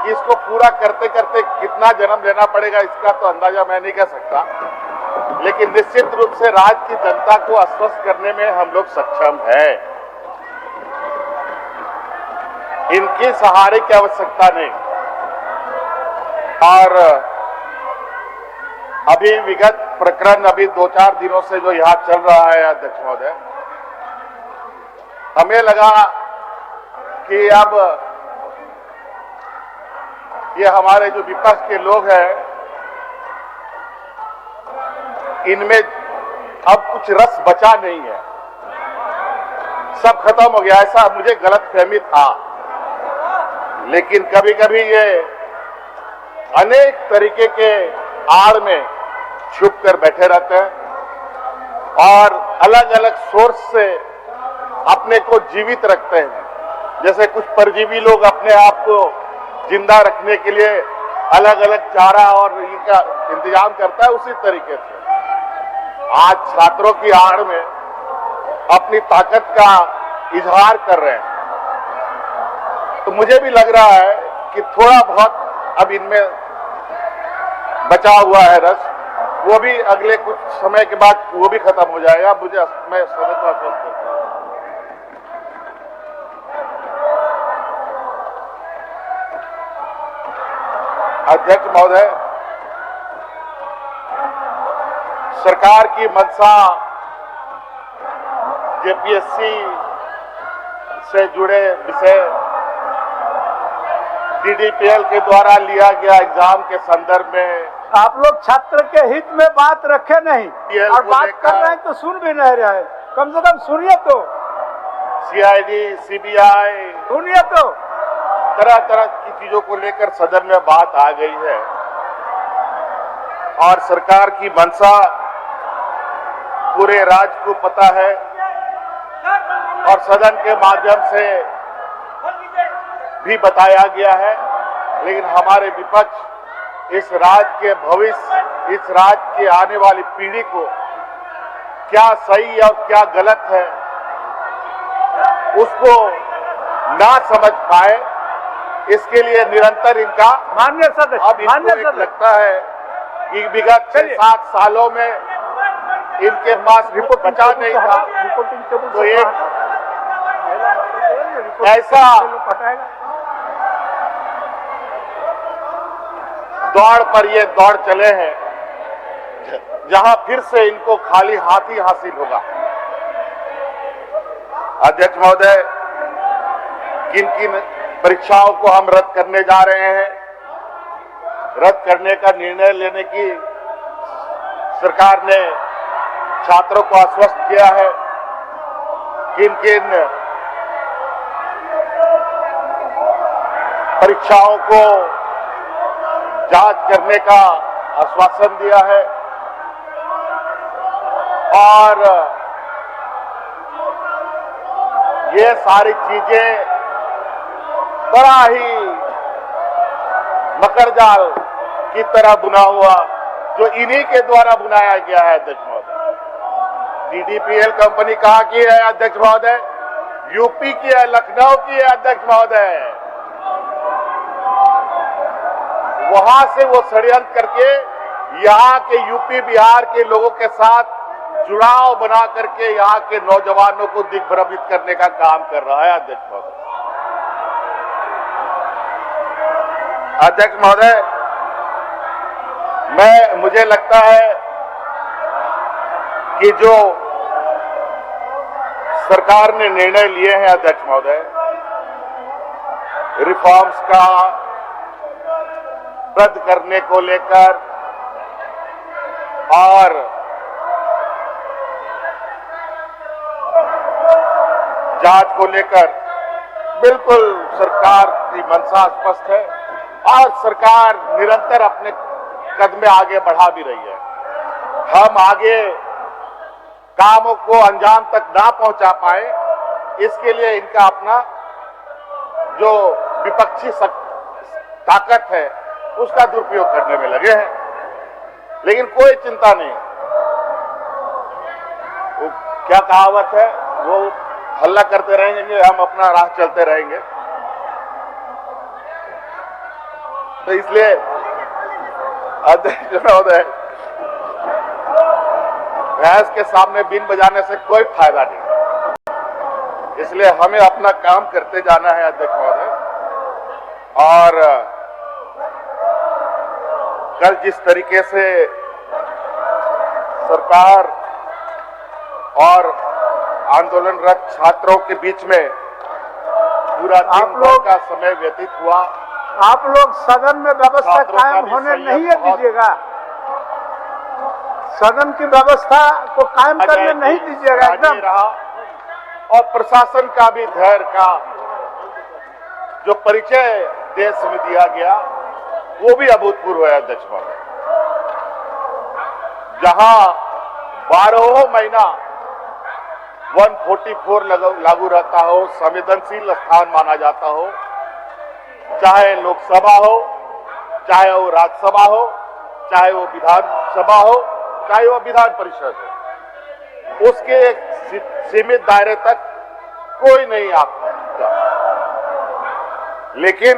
कि इसको पूरा करते करते कितना जन्म लेना पड़ेगा इसका तो अंदाजा मैं नहीं कर सकता, लेकिन निश्चित रूप से राज्य की जनता को आश्वस्त करने में हम लोग सक्षम हैं। इनकी सहारे की आवश्यकता नहीं। और अभी विगत प्रकरण अभी 2-4 दिनों से जो यहां चल रहा है अध्यक्ष महोदय, हमें लगा कि अब ये हमारे जो विपक्ष के लोग हैं इनमें अब कुछ रस बचा नहीं है, सब खत्म हो गया, ऐसा मुझे गलतफहमी था। लेकिन कभी कभी ये अनेक तरीके के आड़ में छुप कर बैठे रहते हैं और अलग अलग सोर्स से अपने को जीवित रखते हैं। जैसे कुछ परजीवी लोग अपने आप को जिंदा रखने के लिए अलग अलग चारा और इनका इंतजाम करता है, उसी तरीके से आज छात्रों की आड़ में अपनी ताकत का इजहार कर रहे हैं। तो मुझे भी लग रहा है कि थोड़ा बहुत अब इनमें बचा हुआ है रस, वो भी अगले कुछ समय के बाद वो भी खत्म हो जाएगा। मैं सदन को आश्वस्त करता हूं। अध्यक्ष महोदय, सरकार की मंशा जेपीएससी से जुड़े विषय डीडीपीएल के द्वारा लिया गया एग्जाम के संदर्भ में आप लोग छात्र के हित में बात रखे नहीं और बात कर रहे हैं तो सुन भी नहीं रहे। कम से कम सुनिए तो। सीआईडी, सीबीआई, सुनिए तो। तरह तरह की चीजों को लेकर सदन में बात आ गई है और सरकार की मंशा पूरे राज्य को पता है और सदन के माध्यम से भी बताया गया है। लेकिन हमारे विपक्ष इस राज्य के भविष्य, इस राज्य के आने वाली पीढ़ी को क्या सही और क्या गलत है उसको ना समझ पाए, इसके लिए निरंतर इनका माननीय सदस्य, अब इनको लगता है कि विगत 6-7 सालों में इनके पास रिपोर्ट बचा नहीं था, तो एक ऐसा दौड़ पर ये दौड़ चले हैं जहां फिर से इनको खाली हाथ ही हासिल होगा। अध्यक्ष महोदय, किन किन परीक्षाओं को हम रद्द करने जा रहे हैं, रद्द करने का निर्णय लेने की सरकार ने छात्रों को आश्वस्त किया है। किन किन परीक्षाओं को जांच करने का आश्वासन दिया है और ये सारी चीजें बड़ा ही मकरजाल की तरह बुना हुआ जो इन्हीं के द्वारा बुनाया गया है। अध्यक्ष महोदय, डीडीपीएल कंपनी कहां की है अध्यक्ष महोदय? यूपी की है, लखनऊ की है अध्यक्ष महोदय। वहां से वो षड्यंत्र करके यहाँ के यूपी बिहार के लोगों के साथ जुड़ाव बना करके यहाँ के नौजवानों को दिग्भ्रमित करने का काम कर रहा है। अध्यक्ष महोदय, अध्यक्ष महोदय, मुझे लगता है कि जो सरकार ने निर्णय लिए हैं अध्यक्ष महोदय, रिफॉर्म्स का रद्द करने को लेकर और जांच को लेकर बिल्कुल सरकार की मंशा स्पष्ट है और सरकार निरंतर अपने कदम आगे बढ़ा भी रही है। हम आगे कामों को अंजाम तक ना पहुंचा पाए, इसके लिए इनका अपना जो विपक्षी ताकत है उसका दुरुपयोग करने में लगे हैं। लेकिन कोई चिंता नहीं, वो क्या कहावत है, वो हल्ला करते रहेंगे, हम अपना राह चलते रहेंगे। तो इसलिए अध्यक्ष महोदय, भैंस के सामने बीन बजाने से कोई फायदा नहीं, इसलिए हमें अपना काम करते जाना है अध्यक्ष महोदय। और कल जिस तरीके से सरकार और आंदोलनरत छात्रों के बीच में पूरा दिन भर का समय व्यतीत हुआ, आप लोग सदन में व्यवस्था कायम होने नहीं दीजिएगा, सदन की व्यवस्था को कायम करने नहीं दीजिएगा एकदम रहा। और प्रशासन का भी धैर्य का जो परिचय देश में दिया गया वो भी अभूतपूर्व है अध्यक्ष महोदय। जहां 12 महीना 144 लागू रहता हो, संवेदनशील स्थान माना जाता हो, चाहे लोकसभा हो, चाहे वो राज्यसभा हो, चाहे वो विधानसभा हो, चाहे वो विधान परिषद हो, उसके एक सीमित दायरे तक कोई नहीं आ सकता। लेकिन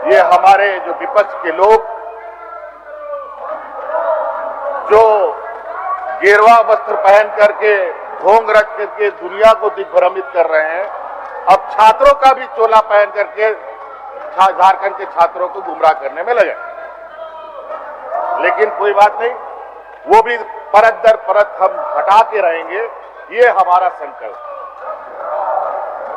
ये हमारे जो विपक्ष के लोग जो गेरुआ वस्त्र पहन करके ढोंग रख करके दुनिया को दिग्भ्रमित कर रहे हैं, अब छात्रों का भी चोला पहन करके झारखंड के छात्रों को गुमराह करने में लगे। लेकिन कोई बात नहीं, वो भी परत दर परत हम हटा के रहेंगे, ये हमारा संकल्प।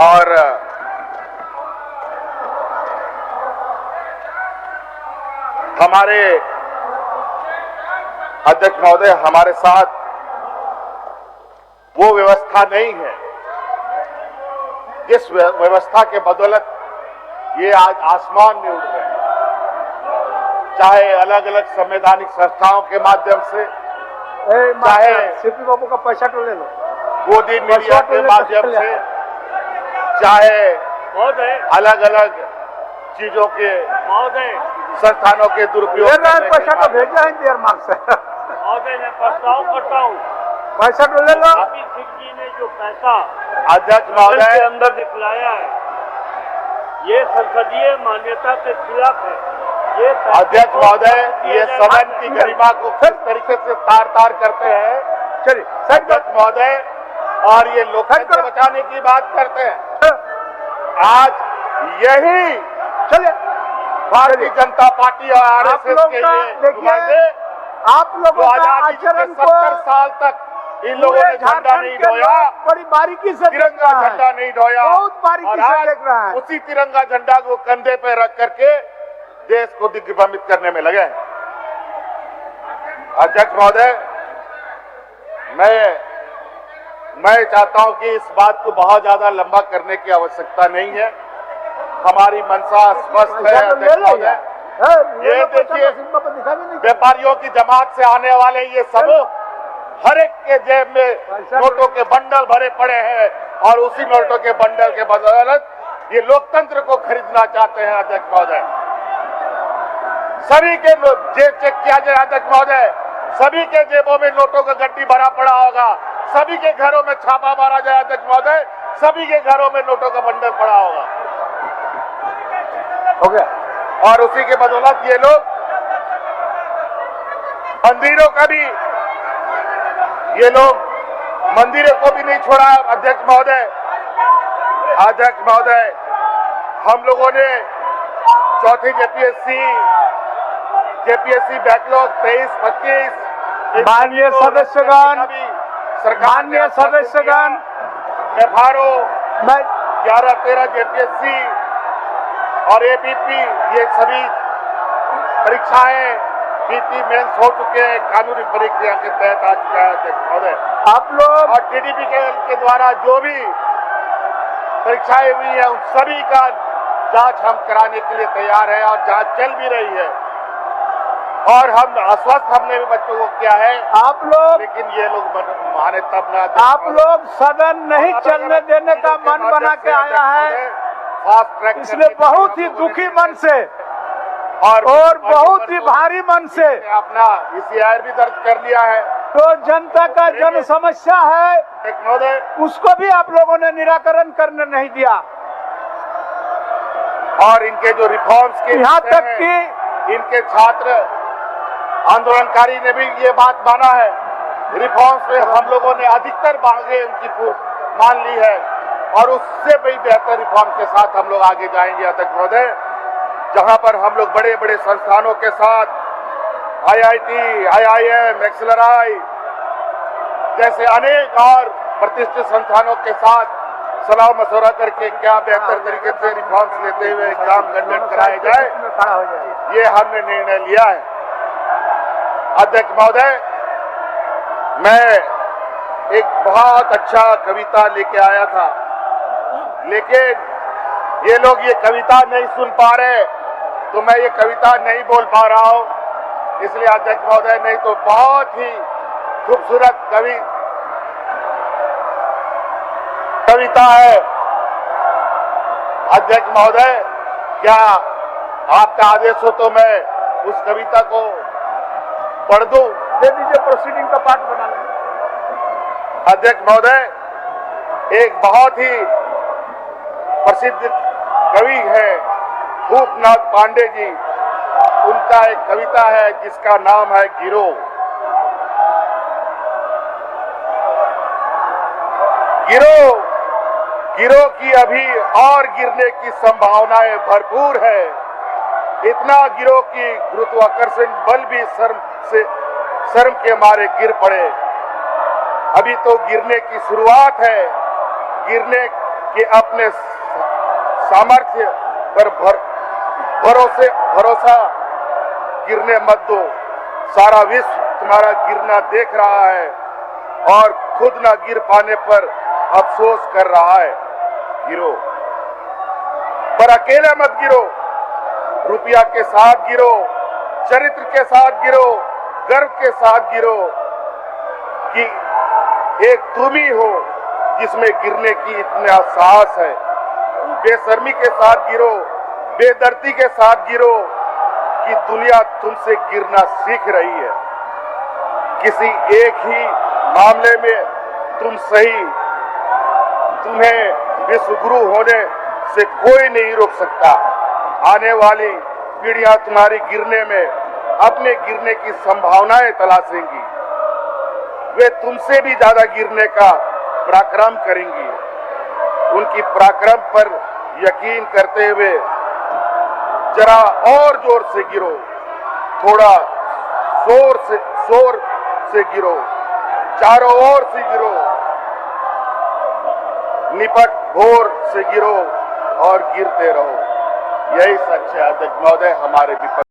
और हमारे अध्यक्ष महोदय, हमारे साथ वो व्यवस्था नहीं है जिस व्यवस्था के बदौलत ये आज आसमान में उड़ रहे हैं, चाहे अलग अलग संवैधानिक संस्थाओं के माध्यम से, चाहे सीपी बाबू का पैसा तो ले लो, गोदी मीडिया के माध्यम से, चाहे अलग अलग चीजों के संस्थानों के दुरुपयोग पैसा तो भेजा है डेनमार्क से। महोदय, मैं प्रस्ताव करता हूँ, पैसा तो ले लो। सिंह जी ने जो पैसा अध्यक्ष महोदय के अंदर दिखलाया है, ये संसदीय मान्यता के खिलाफ है। ये अध्यक्ष महोदय, ये सदन की गरिमा को किस तरीके से तार तार करते हैं, चलिए अध्यक्ष महोदय, और ये लोकतंत्र बचाने की बात करते हैं। आज यही चलिए भारतीय जनता पार्टी और आरएसएस के लिए नुमाइंदे आप लोगों जो का आजादी के आचरण को 70 साल तक इन लोगों ने झंडा नहीं ढोया, बड़ी बारीकी से तिरंगा झंडा नहीं ढोया, बहुत बारीकी से देख रहा है। उसी तिरंगा झंडा को कंधे पे रख करके देश को दिग्भ्रमित करने में लगे हैं। अध्यक्ष महोदय, मैं चाहता हूं कि इस बात को बहुत ज्यादा लंबा करने की आवश्यकता नहीं है। हमारी मंशा स्पष्ट है अध्यक्ष महोदय। ये देखिए, व्यापारियों की जमात से आने वाले ये समूह हर एक के जेब में नोटों के बंडल भरे पड़े हैं और उसी नोटों के बंडल के बदौलत ये लोकतंत्र को खरीदना चाहते हैं अध्यक्ष महोदय। सभी के जेब चेक किया जाए अध्यक्ष महोदय, सभी के जेबों में नोटों का गड्डी भरा पड़ा होगा, सभी के घरों में छापा मारा जाए अध्यक्ष महोदय, सभी के घरों में नोटों का बंडल पड़ा होगा। हो गया। और उसी के बदौलत ये लोग मंदिरों का भी, ये लोग मंदिरों को भी नहीं छोड़ा अध्यक्ष महोदय। अध्यक्ष महोदय, हम लोगों ने चौथी जेपीएससी बैकलॉग 23-25 माननीय सदस्यगण, माननीय सदस्यगण, एफआरओ मैं 11-13 जेपीएससी और एबीपी, ये सभी परीक्षाएं पीटी मेंस हो चुके हैं, कानूनी प्रक्रिया के तहत आ चुका है अध्यक्ष महोदय। आप लोग और टीडीपी के द्वारा जो भी परीक्षाएं हुई है उन सभी का जांच हम कराने के लिए तैयार है और जांच चल भी रही है और हम आश्वस्त हमने भी बच्चों को किया है। आप लोग, लेकिन ये लोग माने तब ना। आप लोग सदन नहीं चलने देने का मन बना के आया है, फास्ट ट्रैक, इसलिए बहुत ही दुखी मन से और बहुत ही भारी मन से अपना ECIR भी दर्ज कर लिया है। तो जनता का जन समस्या है, महोदय, उसको भी आप लोगों ने निराकरण करने नहीं दिया। और इनके जो रिफॉर्म्स के यहाँ विषय तक हैं, कि इनके छात्र आंदोलनकारी ने भी ये बात माना है। रिफॉर्म्स में हम लोगों ने अधिकतर मांगे उनकी मान ली है और उससे भी बेहतर रिफॉर्म के साथ हम लोग आगे जाएंगे अध्यक्ष महोदय, जहां पर हम लोग बड़े बड़े संस्थानों के साथ IIT, IIM, एक्सेलराई जैसे अनेक और प्रतिष्ठित संस्थानों के साथ सलाह मशवरा करके क्या बेहतर तरीके से रिफॉर्म्स लेते हुए एग्जाम कंडक्ट कराए जाए, खड़ा हो जाए। ये हमने निर्णय लिया है। अध्यक्ष महोदय, मैं एक बहुत अच्छा कविता लेके आया था, लेकिन ये लोग ये कविता नहीं सुन पा रहे, तो मैं ये कविता नहीं बोल पा रहा हूं। इसलिए अध्यक्ष महोदय, नहीं तो बहुत ही खूबसूरत कविता है। अध्यक्ष महोदय, क्या आपका आदेश हो तो मैं उस कविता को पढ़ दूं? दे दीजिए, प्रोसीडिंग का पार्ट बना लेंगे। अध्यक्ष महोदय, एक बहुत ही प्रसिद्ध कवि है भूपनाथ पांडे जी, उनका एक कविता है जिसका नाम है गिरो। गिरो गिरो की अभी और गिरने की संभावनाएं भरपूर है। इतना गिरो कि गुरुत्वाकर्षण बल भी शर्म के मारे गिर पड़े। अभी तो गिरने की शुरुआत है। गिरने के अपने सामर्थ्य पर भरोसा गिरने मत दो। सारा विश्व तुम्हारा गिरना देख रहा है और खुद ना गिर पाने पर अफसोस कर रहा है। गिरो, पर अकेले मत गिरो। रुपया के साथ गिरो, चरित्र के साथ गिरो, गर्व के साथ गिरो कि एक तुम ही हो जिसमें गिरने की इतना साहस है। बेशर्मी के साथ गिरो, बेदर्दी के साथ गिरो कि दुनिया तुमसे गिरना सीख रही है। किसी एक ही मामले में तुम सही, तुम्हें विश्वगुरु होने से कोई नहीं रोक सकता। आने वाली पीढ़ियां तुम्हारी गिरने में अपने गिरने की संभावनाएं तलाशेंगी। वे तुमसे भी ज्यादा गिरने का पराक्रम करेंगी। उनकी पराक्रम पर यकीन करते हुए जरा और जोर से गिरो, थोड़ा शोर से गिरो, चारों ओर से गिरो, निपट भोर से गिरो और गिरते रहो। यही सच है अध्यक्ष महोदय। हमारे विपक्ष